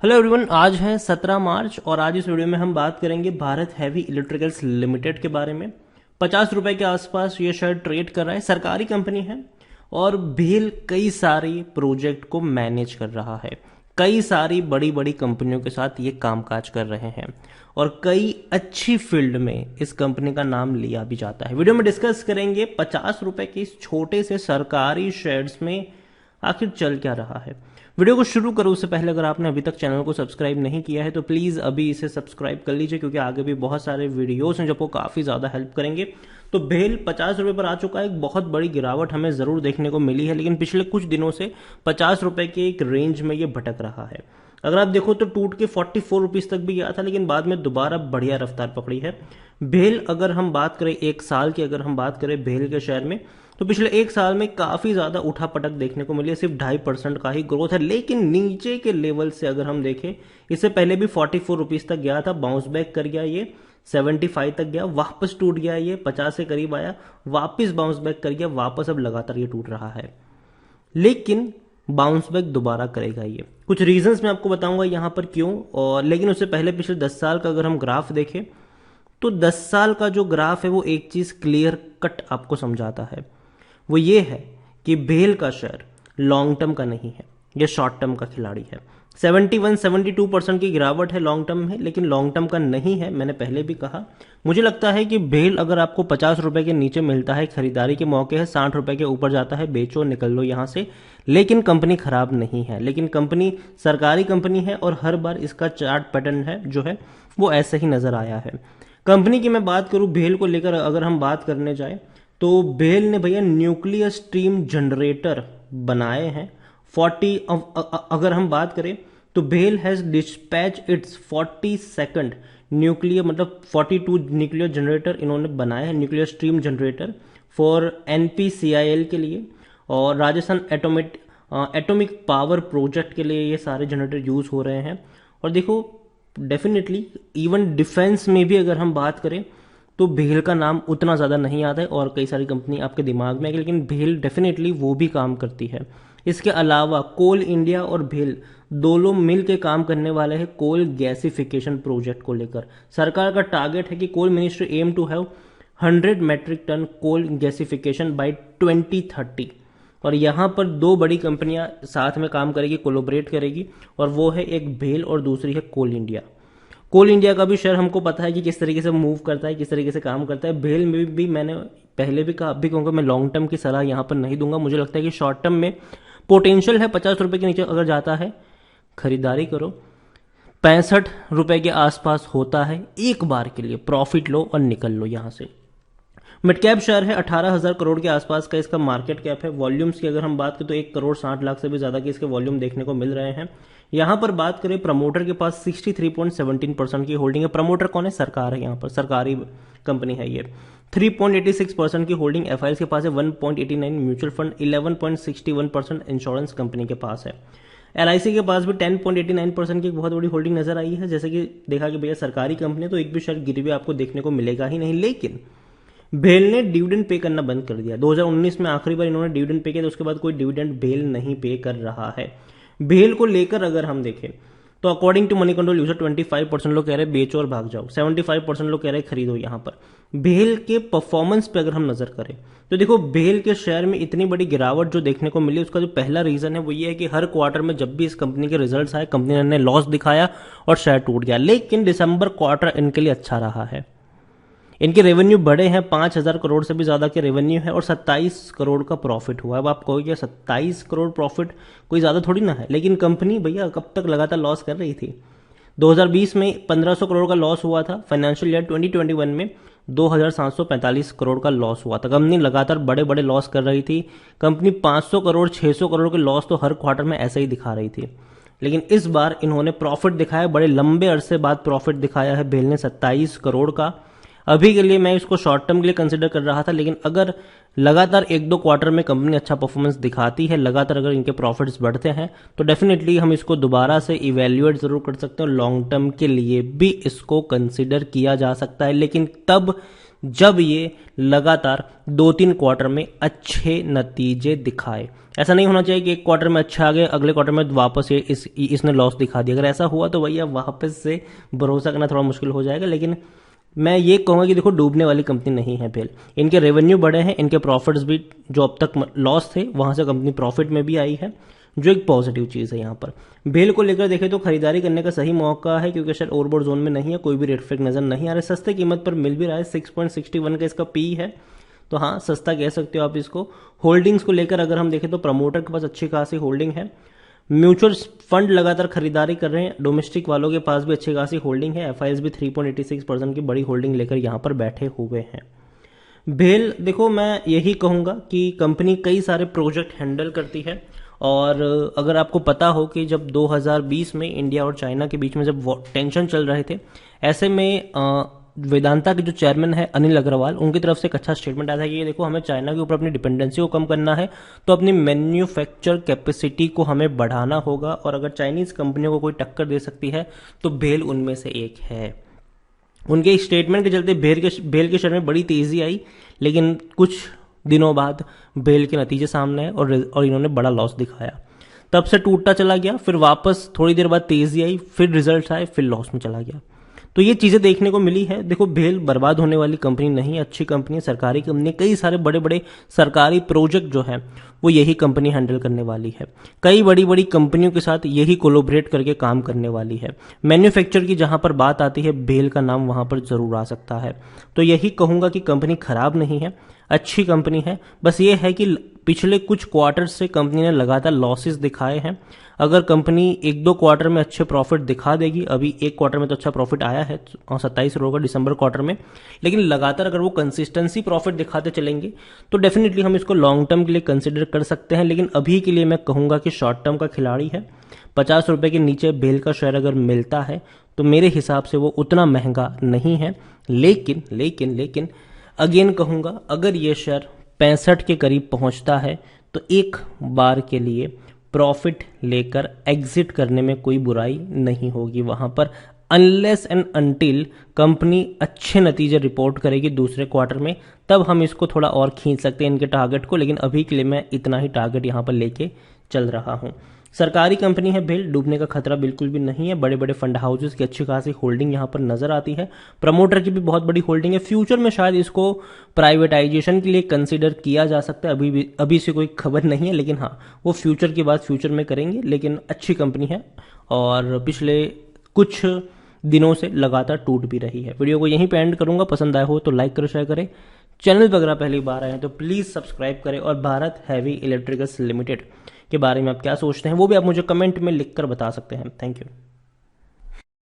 Hello everyone, आज है 17 मार्च और आज इस वीडियो में हम बात करेंगे भारत हैवी इलेक्ट्रिकल्स लिमिटेड के बारे में। 50 रुपए के आसपास ये शेयर ट्रेड कर रहा है। सरकारी कंपनी है और भेल कई सारी प्रोजेक्ट को मैनेज कर रहा है। कई सारी बड़ी बड़ी कंपनियों के साथ ये कामकाज कर रहे हैं और कई अच्छी फील्ड में इस कंपनी का नाम लिया भी जाता है। वीडियो में डिस्कस करेंगे 50 रुपए के इस छोटे से सरकारी शेयर्स में आखिर चल क्या रहा है। वीडियो को शुरू करूं उससे पहले अगर आपने अभी तक चैनल को सब्सक्राइब नहीं किया है तो प्लीज़ अभी इसे सब्सक्राइब कर लीजिए, क्योंकि आगे भी बहुत सारे वीडियोस हैं जो आपको काफ़ी ज़्यादा हेल्प करेंगे। तो भेल 50 रुपए पर आ चुका है। एक बहुत बड़ी गिरावट हमें ज़रूर देखने को मिली है, लेकिन पिछले कुछ दिनों से 50 रुपए के एक रेंज में ये भटक रहा है। अगर आप देखो तो टूट के 44 रुपीज़ तक भी गया था, लेकिन बाद में दोबारा बढ़िया रफ्तार पकड़ी है। भेल अगर हम बात करें एक साल की, अगर हम बात करें भेल के शेयर में, तो पिछले एक साल में काफी ज्यादा उठापटक देखने को मिली है। सिर्फ 2.5% का ही ग्रोथ है, लेकिन नीचे के लेवल से अगर हम देखें, इससे पहले भी 44 रुपीज तक गया था, बाउंस बैक कर गया, ये 75 तक गया, वापस टूट गया, ये 50 के करीब आया, वापस बाउंस बैक कर गया, वापस अब लगातार ये टूट रहा है, लेकिन बाउंस बैक दोबारा करेगा। ये कुछ रीजंस मैं आपको बताऊंगा यहां पर क्यों। और लेकिन उससे पहले पिछले 10 साल का अगर हम ग्राफ देखें तो 10 साल का जो ग्राफ है वो एक चीज क्लियर कट आपको समझाता है। वो ये है कि भेल का शेयर लॉन्ग टर्म का नहीं है, ये शॉर्ट टर्म का खिलाड़ी है। 71-72% की गिरावट है लॉन्ग टर्म में, लेकिन लॉन्ग टर्म का नहीं है। मैंने पहले भी कहा, मुझे लगता है कि भेल अगर आपको 50 रुपए के नीचे मिलता है, खरीदारी के मौके है, 60 रुपए के ऊपर जाता है, बेचो, निकल लो यहां से। लेकिन कंपनी खराब नहीं है, लेकिन कंपनी सरकारी कंपनी है और हर बार इसका चार्ट पैटर्न है जो है वो ऐसे ही नजर आया है। कंपनी की मैं बात करूं, भेल को लेकर अगर हम बात करने जाए तो भेल ने भैया न्यूक्लियर स्ट्रीम जनरेटर बनाए हैं 40। अगर हम बात करें तो भेल has dispatch it's 42nd nuclear, मतलब 42 न्यूक्लियर जनरेटर इन्होंने बनाए हैं, nuclear stream generator for NPCIL के लिए और राजस्थान एटॉमिक पावर प्रोजेक्ट के लिए ये सारे जनरेटर यूज हो रहे हैं। और देखो, डेफिनेटली इवन डिफेंस में भी अगर हम बात करें तो भेल का नाम उतना ज़्यादा नहीं आता है और कई सारी कंपनी आपके दिमाग में है, लेकिन भेल डेफिनेटली वो भी काम करती है। इसके अलावा कोल इंडिया और भेल दोनों मिल के काम करने वाले हैं कोल गैसिफिकेशन प्रोजेक्ट को लेकर। सरकार का टारगेट है कि coal ministry aim to have 100 metric ton coal gasification by 2030। और यहाँ पर दो बड़ी कंपनियां साथ में काम करेगी, कोलोबरेट करेगी, और वो है एक भेल और दूसरी है कोल इंडिया। कोल इंडिया का भी शेयर हमको पता है कि किस तरीके से मूव करता है, किस तरीके से काम करता है। भेल में भी मैंने पहले भी कहा, अब भी कहूँगा, मैं लॉन्ग टर्म की सलाह यहाँ पर नहीं दूंगा। मुझे लगता है कि शॉर्ट टर्म में पोटेंशियल है, 50 रुपए के नीचे अगर जाता है खरीदारी करो, 65 रुपए के आसपास होता है, एक बार के लिए प्रॉफिट लो और निकल लो यहां से। मिड कैप शेयर है, 18,000 करोड़ के आसपास का इसका मार्केट कैप है। वॉल्यूम्स की अगर हम बात करें तो 1,60,00,000 से भी ज्यादा के इसके वॉल्यूम देखने को मिल रहे हैं। यहां पर बात करें प्रमोटर के पास 63.17% की होल्डिंग है। प्रमोटर कौन है? सरकार है, यहाँ पर सरकारी कंपनी है ये। 3.86% की होल्डिंग एफआईएल के पास है, 1.89 म्यूचुअल फंड, 11.61% इंश्योरेंस कंपनी के पास है। LIC के पास भी 10.89% की एक बहुत बड़ी होल्डिंग नजर आई है। जैसे कि देखा कि भैया सरकारी कंपनी तो एक भी शेयर गिरे हुए आपको देखने को मिलेगा ही नहीं। लेकिन भेल ने डिविडेंड पे करना बंद कर दिया। 2019 में आखिरी बार इन्होंने डिविडेंड पे किया, तो उसके बाद कोई डिविडेंड भेल नहीं पे कर रहा है। भेल को लेकर अगर हम देखें तो according to money control user 25% लोग कह रहे हैं बेचो और भाग जाओ, 75% लोग कह रहे हैं खरीदो। यहां पर भेल के परफॉर्मेंस पे अगर हम नजर करें तो देखो, भेल के शेयर में इतनी बड़ी गिरावट जो देखने को मिली, उसका जो पहला रीजन है वो ये है कि हर क्वार्टर में जब भी इस कंपनी के रिजल्ट्स आए, कंपनी ने लॉस दिखाया और शेयर टूट गया। लेकिन दिसंबर क्वार्टर इनके लिए अच्छा रहा है। इनके रेवेन्यू बढ़े हैं, 5,000 करोड़ से भी ज्यादा के रेवेन्यू है और 27 करोड़ का प्रॉफिट हुआ है। अब आप कहोगे 27 करोड़ प्रॉफिट कोई ज्यादा थोड़ी ना है, लेकिन कंपनी भैया कब तक लगातार लॉस कर रही थी। 2020 में 1,500 करोड़ का लॉस हुआ था, फाइनेंशियल ईयर 2021 में 2,745 करोड़ का लॉस हुआ था। कंपनी लगातार बड़े बड़े लॉस कर रही थी। कंपनी 500 करोड़ 600 करोड़ के लॉस तो हर क्वार्टर में ऐसे ही दिखा रही थी, लेकिन इस बार इन्होंने प्रॉफिट दिखाया, बड़े लंबे अरसे बाद प्रॉफिट दिखाया है भेल ने 27 करोड़ का। अभी के लिए मैं इसको शॉर्ट टर्म के लिए कंसिडर कर रहा था, लेकिन अगर लगातार एक दो क्वार्टर में कंपनी अच्छा परफॉर्मेंस दिखाती है, लगातार अगर इनके प्रॉफिट्स बढ़ते हैं, तो डेफिनेटली हम इसको दोबारा से इवेल्युएट जरूर कर सकते हैं और लॉन्ग टर्म के लिए भी इसको कंसिडर किया जा सकता है, लेकिन तब जब ये लगातार 2-3 क्वार्टर में अच्छे नतीजे दिखाए। ऐसा नहीं होना चाहिए कि एक क्वार्टर में अच्छा आ गया, अगले क्वार्टर में वापस ये इसने लॉस दिखा दिया। अगर ऐसा हुआ तो भैया वापस से भरोसा करना थोड़ा मुश्किल हो जाएगा। लेकिन मैं ये कहूँगा कि देखो, डूबने वाली कंपनी नहीं है भेल। इनके रेवेन्यू बढ़े हैं, इनके प्रॉफिट्स भी जो अब तक लॉस थे वहां से कंपनी प्रॉफिट में भी आई है, जो एक पॉजिटिव चीज़ है। यहाँ पर भेल को लेकर देखें तो खरीदारी करने का सही मौका है, क्योंकि शायद ओवरबॉट जोन में नहीं है, कोई भी रेड फ्लैग नजर नहीं आ रहा है, सस्ते कीमत पर मिल भी रहा है। 6.61 का इसका पी है, तो हाँ सस्ता कह सकते हो आप इसको। होल्डिंग्स को लेकर अगर हम देखें तो प्रमोटर के पास अच्छी खासी होल्डिंग है, म्यूचुअल फंड लगातार खरीदारी कर रहे हैं, डोमेस्टिक वालों के पास भी अच्छी खासी होल्डिंग है, एफआईएस भी 3.86% की बड़ी होल्डिंग लेकर यहाँ पर बैठे हुए हैं। भेल देखो, मैं यही कहूँगा कि कंपनी कई सारे प्रोजेक्ट हैंडल करती है, और अगर आपको पता हो कि जब 2020 में इंडिया और चाइना के बीच में जब टेंशन चल रहे थे, ऐसे में वेदांता के जो चेयरमैन है अनिल अग्रवाल, उनकी तरफ से एक अच्छा स्टेटमेंट आया था कि ये देखो, हमें चाइना के ऊपर अपनी डिपेंडेंसी को कम करना है, तो अपनी मैन्युफैक्चर कैपेसिटी को हमें बढ़ाना होगा, और अगर चाइनीज कंपनियों को कोई टक्कर दे सकती है तो भेल उनमें से एक है। उनके स्टेटमेंट के चलते भेल के शेयर में बड़ी तेजी आई, लेकिन कुछ दिनों बाद भेल के नतीजे सामने आए और इन्होंने बड़ा लॉस दिखाया। तब से टूटता चला गया, फिर वापस थोड़ी देर बाद तेजी आई, फिर रिजल्ट आए, फिर लॉस में चला गया। तो ये चीजें देखने को मिली है। देखो, भेल बर्बाद होने वाली कंपनी नहीं, अच्छी कंपनी है, सरकारी कंपनी। कई सारे बड़े बड़े सरकारी प्रोजेक्ट जो है वो यही कंपनी हैंडल करने वाली है, कई बड़ी बड़ी कंपनियों के साथ यही कोलोबरेट करके काम करने वाली है। मैन्युफैक्चर की जहां पर बात आती है, भेल का नाम वहां पर जरूर आ सकता है। तो यही कहूंगा कि कंपनी खराब नहीं है, अच्छी कंपनी है। बस ये है कि पिछले कुछ क्वार्टर से कंपनी ने लगातार लॉसेस दिखाए हैं। अगर कंपनी 1-2 क्वार्टर में अच्छे प्रॉफिट दिखा देगी, अभी एक क्वार्टर में तो अच्छा प्रॉफिट आया है 27 करोड़ का दिसंबर क्वार्टर में, लेकिन लगातार अगर वो कंसिस्टेंसी प्रॉफिट दिखाते चलेंगे तो डेफिनेटली हम इसको लॉन्ग टर्म के लिए कंसिडर कर सकते हैं। लेकिन अभी के लिए मैं कहूंगा कि शॉर्ट टर्म का खिलाड़ी है। 50 रुपए के नीचे भेल का शेयर अगर मिलता है तो मेरे हिसाब से वो उतना महंगा नहीं है। लेकिन लेकिन लेकिन अगेन कहूंगा, अगर ये शेयर 65 के करीब पहुंचता है तो एक बार के लिए प्रॉफिट लेकर एग्जिट करने में कोई बुराई नहीं होगी वहां पर, अनलेस एंड अनटिल कंपनी अच्छे नतीजे रिपोर्ट करेगी दूसरे क्वार्टर में, तब हम इसको थोड़ा और खींच सकते हैं इनके टारगेट को। लेकिन अभी के लिए मैं इतना ही टारगेट यहां पर लेके चल रहा हूं। सरकारी कंपनी है भेल, डूबने का खतरा बिल्कुल भी नहीं है। बड़े बड़े फंड हाउसेस की अच्छी खासी होल्डिंग यहां पर नजर आती है, प्रमोटर की भी बहुत बड़ी होल्डिंग है। फ्यूचर में शायद इसको प्राइवेटाइजेशन के लिए कंसीडर किया जा सकता है, अभी से कोई खबर नहीं है, लेकिन हाँ वो फ्यूचर की बात फ्यूचर में करेंगे। लेकिन अच्छी कंपनी है और पिछले कुछ दिनों से लगातार टूट भी रही है। वीडियो को यहीं पे एंड करूंगा, पसंद आया हो तो लाइक करो, शेयर करें। चैनल पर अगर पहली बार आए हैं तो प्लीज सब्सक्राइब करें, और भारत हैवी इलेक्ट्रिकल्स लिमिटेड के बारे में आप क्या सोचते हैं वो भी आप मुझे कमेंट में लिखकर बता सकते हैं। Thank you.